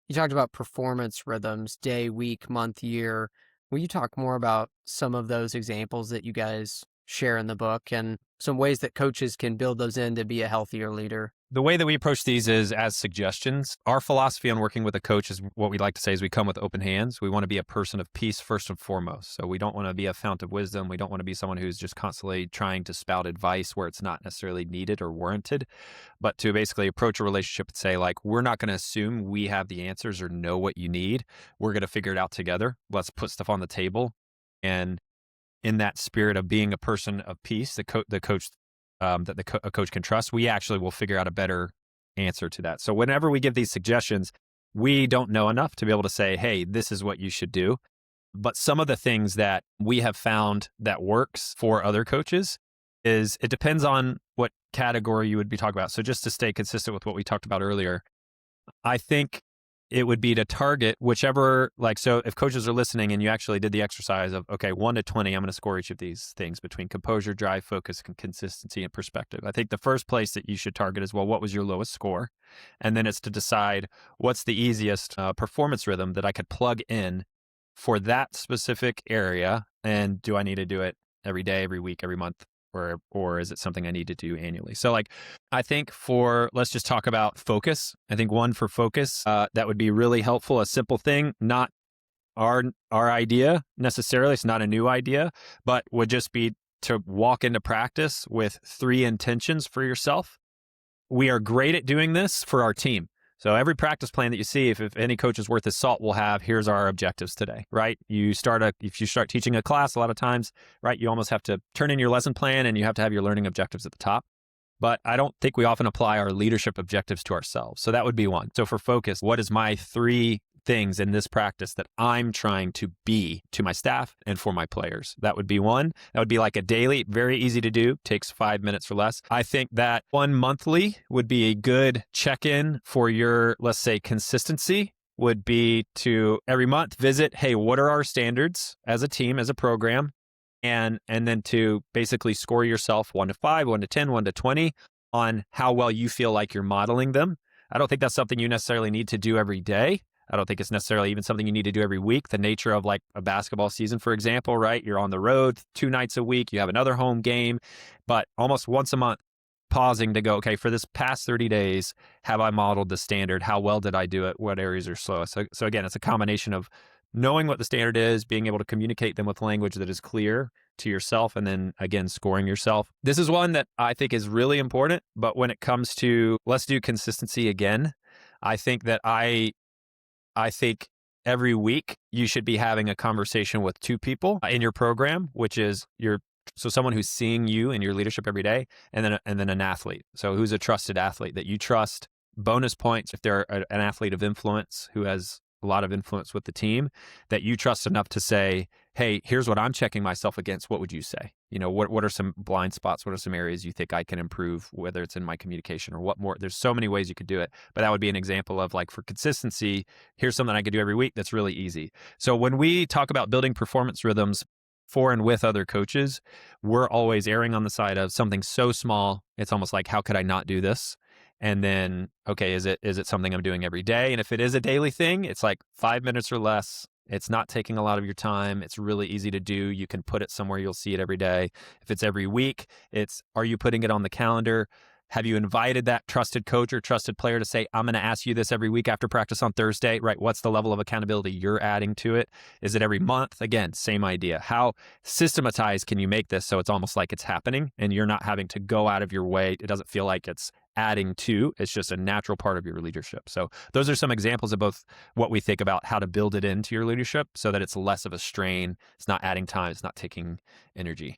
You talked about performance rhythms, day, week, month, year. Will you talk more about some of those examples that you guys share in the book and some ways that coaches can build those in to be a healthier leader? The way that we approach these is as suggestions. Our philosophy on working with a coach is what we like to say is we come with open hands. We want to be a person of peace first and foremost. So we don't want to be a fount of wisdom. We don't want to be someone who's just constantly trying to spout advice where it's not necessarily needed or warranted, but to basically approach a relationship and say, like, we're not going to assume we have the answers or know what you need. We're going to figure it out together. Let's put stuff on the table. And in that spirit of being a person of peace, the coach a coach can trust, we actually will figure out a better answer to that. So whenever we give these suggestions, we don't know enough to be able to say, hey, this is what you should do. But some of the things that we have found that works for other coaches is it depends on what category you would be talking about. So just to stay consistent with what we talked about earlier, I think it would be to target whichever, like, so if coaches are listening and you actually did the exercise of, okay, 1 to 20, I'm going to score each of these things between composure, drive, focus, and consistency and perspective. I think the first place that you should target is, well, what was your lowest score? And then it's to decide what's the easiest performance rhythm that I could plug in for that specific area. And do I need to do it every day, every week, every month? Or is it something I need to do annually? So like, I think let's just talk about focus. I think one for focus, that would be really helpful. A simple thing, not our idea necessarily. It's not a new idea, but would just be to walk into practice with 3 intentions for yourself. We are great at doing this for our team. So every practice plan that you see, if any coach is worth his salt, will have, here's our objectives today, right? If you start teaching a class, a lot of times, right, you almost have to turn in your lesson plan and you have to have your learning objectives at the top. But I don't think we often apply our leadership objectives to ourselves. So that would be one. So for focus, what is my 3 things in this practice that I'm trying to be to my staff and for my players? That would be one. That would be like a daily, very easy to do, takes 5 minutes or less. I think that one monthly would be a good check-in for your, let's say, consistency would be to every month visit, hey, what are our standards as a team, as a program? And then to basically score yourself 1 to 5, 1 to 10, 1 to 20 on how well you feel like you're modeling them. I don't think that's something you necessarily need to do every day. I don't think it's necessarily even something you need to do every week. The nature of like a basketball season, for example, right? You're on the road 2 nights a week. You have another home game, but almost once a month, pausing to go, okay, for this past 30 days, have I modeled the standard? How well did I do it? What areas are slow? So again, it's a combination of knowing what the standard is, being able to communicate them with language that is clear to yourself, and then again, scoring yourself. This is one that I think is really important, but when it comes to, let's do consistency again, I think that I think every week you should be having a conversation with 2 people in your program, which is so someone who's seeing you in your leadership every day, and then an athlete. So who's a trusted athlete that you trust. Bonus points if they're an athlete of influence who has a lot of influence with the team that you trust enough to say, hey, here's what I'm checking myself against. What would you say? You know, what are some blind spots? What are some areas you think I can improve, whether it's in my communication or what more? There's so many ways you could do it, but that would be an example of like for consistency, here's something I could do every week that's really easy. So when we talk about building performance rhythms for and with other coaches, we're always erring on the side of something so small. It's almost like, how could I not do this? And then, okay, is it something I'm doing every day? And if it is a daily thing, it's like 5 minutes or less. It's not taking a lot of your time. It's really easy to do. You can put it somewhere. You'll see it every day. If it's every week, are you putting it on the calendar? Have you invited that trusted coach or trusted player to say, I'm going to ask you this every week after practice on Thursday, right? What's the level of accountability you're adding to it? Is it every month? Again, same idea. How systematized can you make this so it's almost like it's happening and you're not having to go out of your way? It doesn't feel like it's adding to, it's just a natural part of your leadership. So those are some examples of both what we think about how to build it into your leadership so that it's less of a strain. It's not adding time. It's not taking energy.